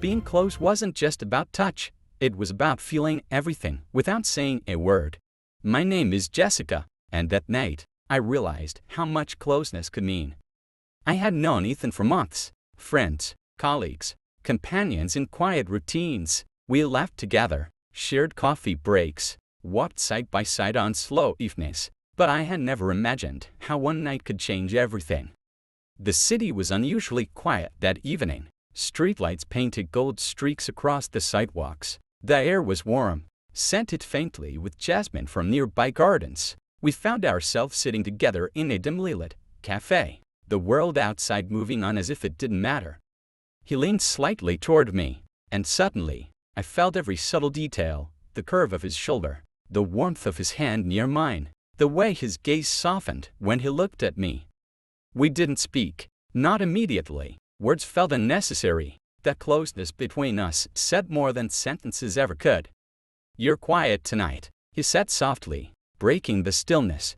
Being close wasn't just about touch, it was about feeling everything without saying a word. My name is Jessica, and that night, I realized how much closeness could mean. I had known Ethan for months, friends, colleagues, companions in quiet routines. We laughed together, shared coffee breaks, walked side by side on slow evenings, but I had never imagined how one night could change everything. The city was unusually quiet that evening. Streetlights painted gold streaks across the sidewalks. The air was warm, scented faintly with jasmine from nearby gardens. We found ourselves sitting together in a dimly lit cafe, the world outside moving on as if it didn't matter. He leaned slightly toward me, and suddenly, I felt every subtle detail, the curve of his shoulder, the warmth of his hand near mine, the way his gaze softened when he looked at me. We didn't speak, not immediately. Words felt unnecessary. The closeness between us said more than sentences ever could. "You're quiet tonight," he said softly, breaking the stillness.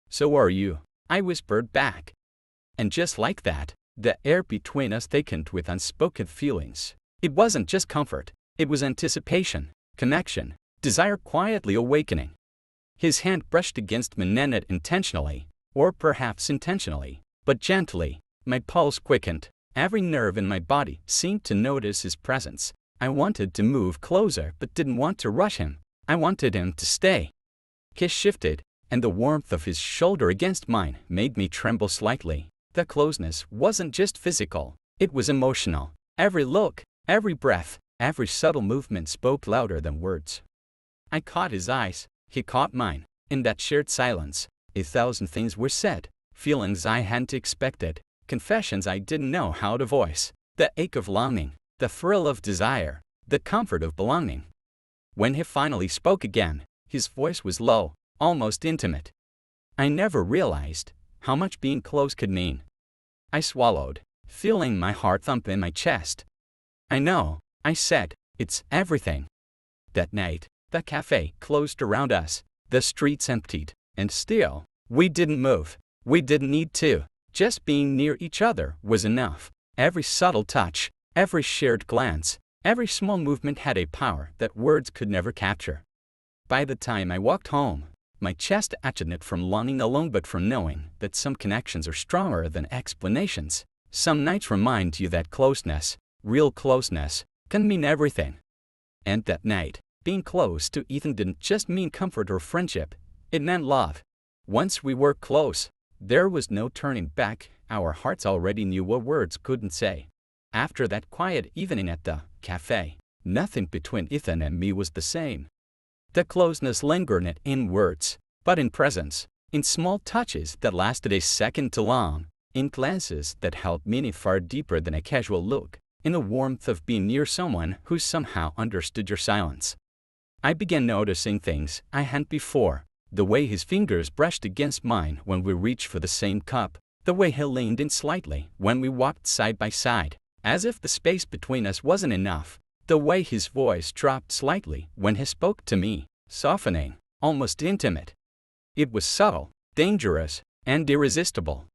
"So are you," I whispered back. And just like that, the air between us thickened with unspoken feelings. It wasn't just comfort, it was anticipation, connection, desire quietly awakening. His hand brushed against my neck intentionally, or perhaps intentionally, but gently. My pulse quickened. Every nerve in my body seemed to notice his presence. I wanted to move closer but didn't want to rush him. I wanted him to stay. He shifted, and the warmth of his shoulder against mine made me tremble slightly. The closeness wasn't just physical, it was emotional. Every look, every breath, every subtle movement spoke louder than words. I caught his eyes, he caught mine. In that shared silence, 1,000 things were said, feelings I hadn't expected. Confessions I didn't know how to voice, the ache of longing, the thrill of desire, the comfort of belonging. When he finally spoke again, his voice was low, almost intimate. I never realized how much being close could mean. I swallowed, feeling my heart thump in my chest. "I know," I said, "it's everything." That night, the cafe closed around us, the streets emptied, and still, we didn't move. We didn't need to. Just being near each other was enough. Every subtle touch, every shared glance, every small movement had a power that words could never capture. By the time I walked home, my chest ached not from longing alone but from knowing that some connections are stronger than explanations. Some nights remind you that closeness, real closeness, can mean everything. And that night, being close to Ethan didn't just mean comfort or friendship, it meant love. Once we were close, there was no turning back. Our hearts already knew what words couldn't say. After that quiet evening at the cafe, nothing between Ethan and me was the same. The closeness lingered not in words, but in presence, in small touches that lasted a second too long, in glances that held meaning far deeper than a casual look, in the warmth of being near someone who somehow understood your silence. I began noticing things I hadn't before. The way his fingers brushed against mine when we reached for the same cup, the way he leaned in slightly when we walked side by side, as if the space between us wasn't enough, the way his voice dropped slightly when he spoke to me, softening, almost intimate. It was subtle, dangerous, and irresistible.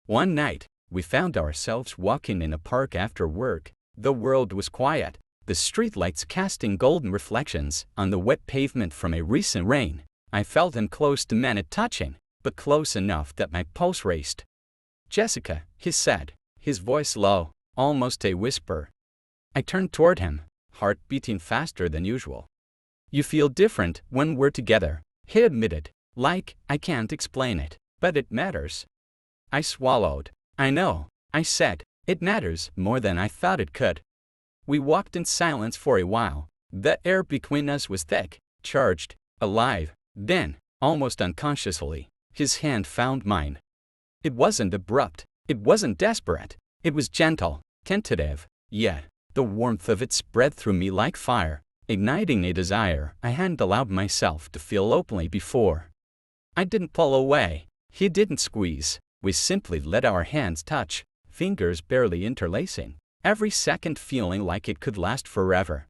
One night, we found ourselves walking in a park after work. The world was quiet, the streetlights casting golden reflections on the wet pavement from a recent rain. I felt him close to me, not touching, but close enough that my pulse raced. "Jessica," he said, his voice low, almost a whisper. I turned toward him, heart beating faster than usual. "You feel different when we're together," he admitted, like I can't explain it, but it matters. I swallowed. "I know," I said, "it matters more than I thought it could." We walked in silence for a while. The air between us was thick, charged, alive. Then, almost unconsciously, his hand found mine. It wasn't abrupt, it wasn't desperate, it was gentle, tentative, yet the warmth of it spread through me like fire, igniting a desire I hadn't allowed myself to feel openly before. I didn't pull away, he didn't squeeze, we simply let our hands touch, fingers barely interlacing, every second feeling like it could last forever.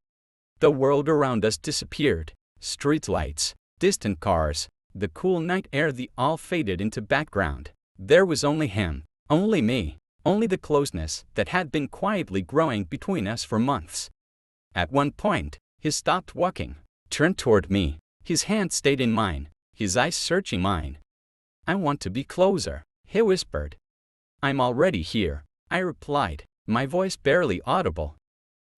The world around us disappeared, street lights, distant cars, the cool night air, they all faded into background. There was only him, only me, only the closeness that had been quietly growing between us for months. At one point, he stopped walking, turned toward me, his hand stayed in mine, his eyes searching mine. "I want to be closer," he whispered. "I'm already here," I replied, my voice barely audible.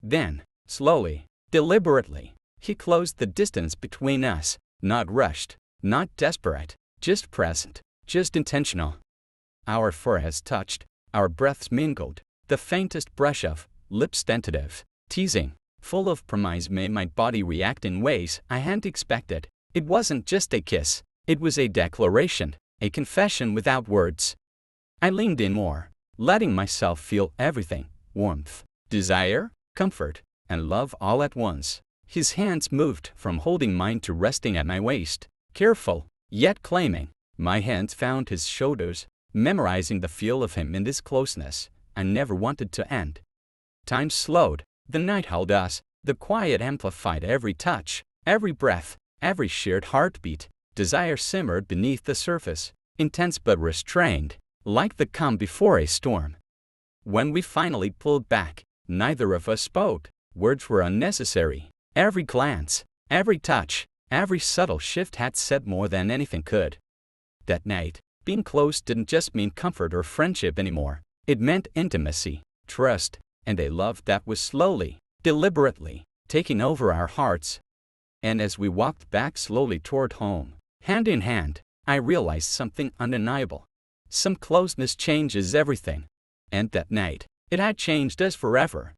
Then, slowly, deliberately, he closed the distance between us, not rushed, not desperate, just present, just intentional. Our foreheads touched, our breaths mingled, the faintest brush of lips tentative, teasing, full of promise made my body react in ways I hadn't expected. It wasn't just a kiss, it was a declaration, a confession without words. I leaned in more, letting myself feel everything: warmth, desire, comfort, and love all at once. His hands moved from holding mine to resting at my waist, careful, yet claiming. My hands found his shoulders, memorizing the feel of him in this closeness I never wanted to end. Time slowed, the night held us, the quiet amplified every touch, every breath, every shared heartbeat. Desire simmered beneath the surface, intense but restrained, like the calm before a storm. When we finally pulled back, neither of us spoke. Words were unnecessary. Every glance, every touch, every subtle shift had said more than anything could. That night, being close didn't just mean comfort or friendship anymore. It meant intimacy, trust, and a love that was slowly, deliberately, taking over our hearts. And as we walked back slowly toward home, hand in hand, I realized something undeniable. Some closeness changes everything. And that night, it had changed us forever.